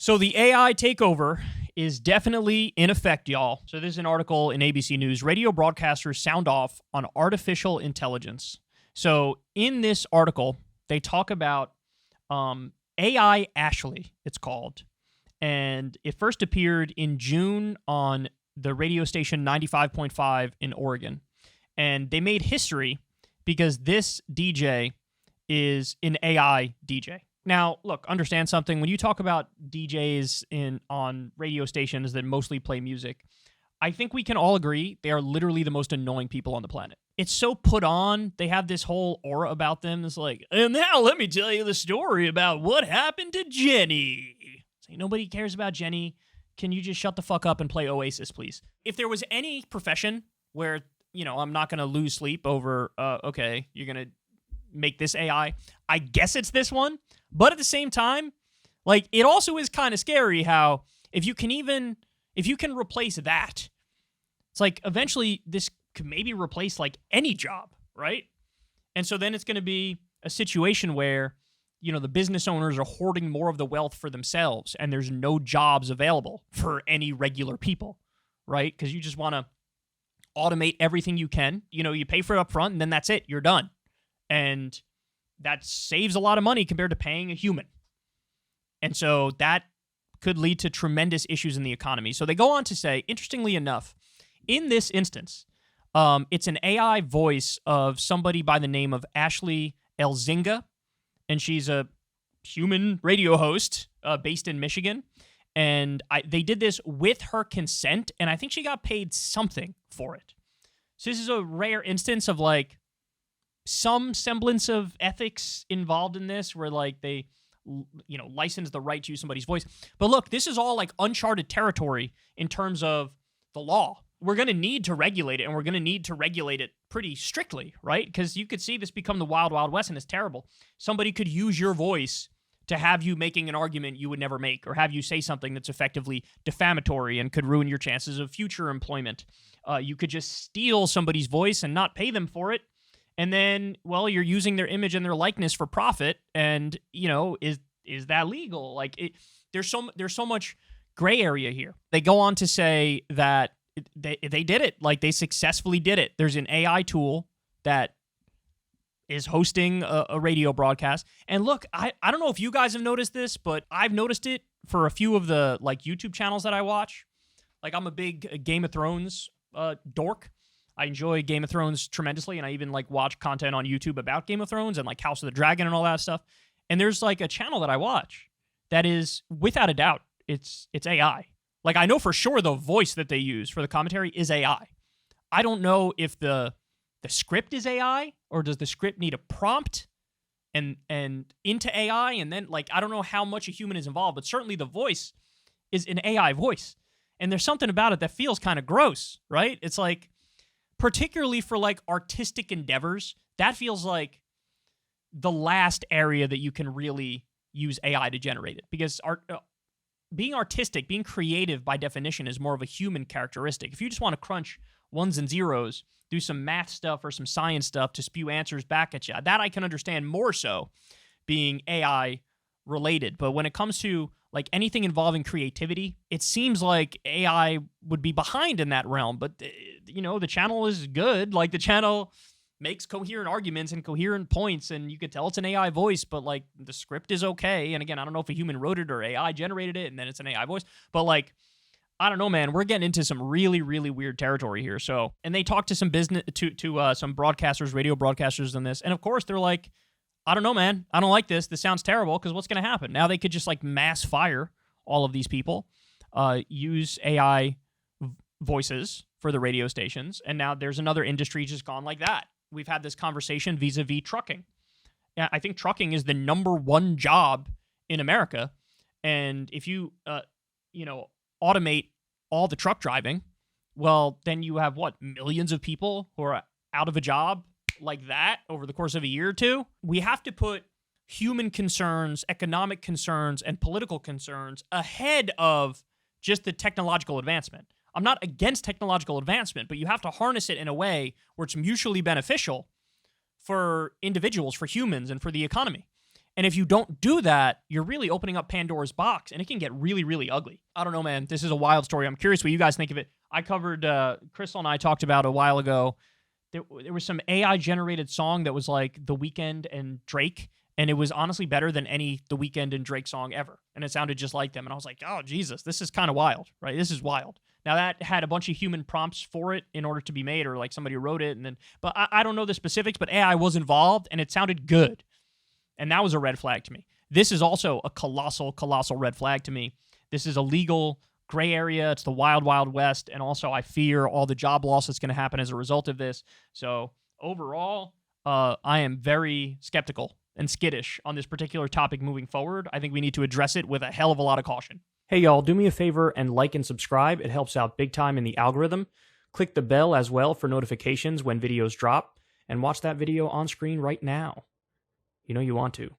So the AI takeover is definitely in effect, y'all. So this is an article in ABC News. Radio broadcasters sound off on artificial intelligence. So in this article, they talk about AI Ashley, it's called. And it first appeared in June on the radio station 95.5 in Oregon. And they made history because this DJ is an AI DJ. Now, look, understand something. When you talk about DJs on radio stations that mostly play music, I think we can all agree they are literally the most annoying people on the planet. It's so put on. They have this whole aura about them. It's like, and now let me tell you the story about what happened to Jenny. It's like, nobody cares about Jenny. Can you just shut the fuck up and play Oasis, please? If there was any profession where, I'm not going to lose sleep over, okay, you're going to make this AI, I guess it's this one. But at the same time, like, it also is kind of scary how if you can replace that, it's like eventually this could maybe replace like any job, right? And so then it's going to be a situation where, the business owners are hoarding more of the wealth for themselves and there's no jobs available for any regular people, right? Because you just want to automate everything you can. You pay for it up front and then that's it. You're done. And that saves a lot of money compared to paying a human. And so that could lead to tremendous issues in the economy. So they go on to say, interestingly enough, in this instance, it's an AI voice of somebody by the name of Ashley Elzinga, and she's a human radio host based in Michigan. And they did this with her consent, and I think she got paid something for it. So this is a rare instance of like some semblance of ethics involved in this, where like they, license the right to use somebody's voice. But look, this is all like uncharted territory in terms of the law. We're going to need to regulate it, and we're going to need to regulate it pretty strictly, right? Because you could see this become the wild, wild west, and it's terrible. Somebody could use your voice to have you making an argument you would never make, or have you say something that's effectively defamatory and could ruin your chances of future employment. You could just steal somebody's voice and not pay them for it. And then, well, you're using their image and their likeness for profit. And, is that legal? Like, there's so much gray area here. They go on to say that they did it. Like, they successfully did it. There's an AI tool that is hosting a radio broadcast. And look, I don't know if you guys have noticed this, but I've noticed it for a few of the like YouTube channels that I watch. Like, I'm a big Game of Thrones dork. I enjoy Game of Thrones tremendously, and I even like watch content on YouTube about Game of Thrones and like House of the Dragon and all that stuff. And there's like a channel that I watch that is, without a doubt, it's AI. Like, I know for sure the voice that they use for the commentary is AI. I don't know if the script is AI, or does the script need a prompt and into AI, and then like, I don't know how much a human is involved, but certainly the voice is an AI voice. And there's something about it that feels kind of gross, right? It's like, particularly for like artistic endeavors, that feels like the last area that you can really use AI to generate it. Because being artistic, being creative by definition is more of a human characteristic. If you just want to crunch ones and zeros, do some math stuff or some science stuff to spew answers back at you, that I can understand more so being AI related. But when it comes to like anything involving creativity, it seems like AI would be behind in that realm. But, the channel is good. Like, the channel makes coherent arguments and coherent points, and you could tell it's an AI voice, but like the script is okay. And again, I don't know if a human wrote it or AI generated it, and then it's an AI voice. But like, I don't know, man. We're getting into some really, really weird territory here. So, and they talked to some business, to some broadcasters, radio broadcasters on this, and of course they're like, I don't know, man. I don't like this. This sounds terrible, because what's going to happen? Now they could just like mass fire all of these people, use AI voices for the radio stations, and now there's another industry just gone like that. We've had this conversation vis-a-vis trucking. I think trucking is the number one job in America, and if you, automate all the truck driving, well, then you have millions of people who are out of a job like that over the course of a year or two. We have to put human concerns, economic concerns, and political concerns ahead of just the technological advancement. I'm not against technological advancement, but you have to harness it in a way where it's mutually beneficial for individuals, for humans, and for the economy. And if you don't do that, you're really opening up Pandora's box, and it can get really, really ugly. I don't know, man. This is a wild story. I'm curious what you guys think of it. I covered, Crystal and I talked about a while ago, there was some AI-generated song that was like The Weeknd and Drake, and it was honestly better than any The Weeknd and Drake song ever. And it sounded just like them. And I was like, oh, Jesus, this is kind of wild, right? This is wild. Now, that had a bunch of human prompts for it in order to be made, or like somebody wrote it. But I don't know the specifics, but AI was involved, and it sounded good. And that was a red flag to me. This is also a colossal, colossal red flag to me. This is a legal gray area. It's the wild, wild west. And also, I fear all the job loss that's going to happen as a result of this. So overall, I am very skeptical and skittish on this particular topic moving forward. I think we need to address it with a hell of a lot of caution. Hey, y'all, do me a favor and like and subscribe. It helps out big time in the algorithm. Click the bell as well for notifications when videos drop, and watch that video on screen right now. You know you want to.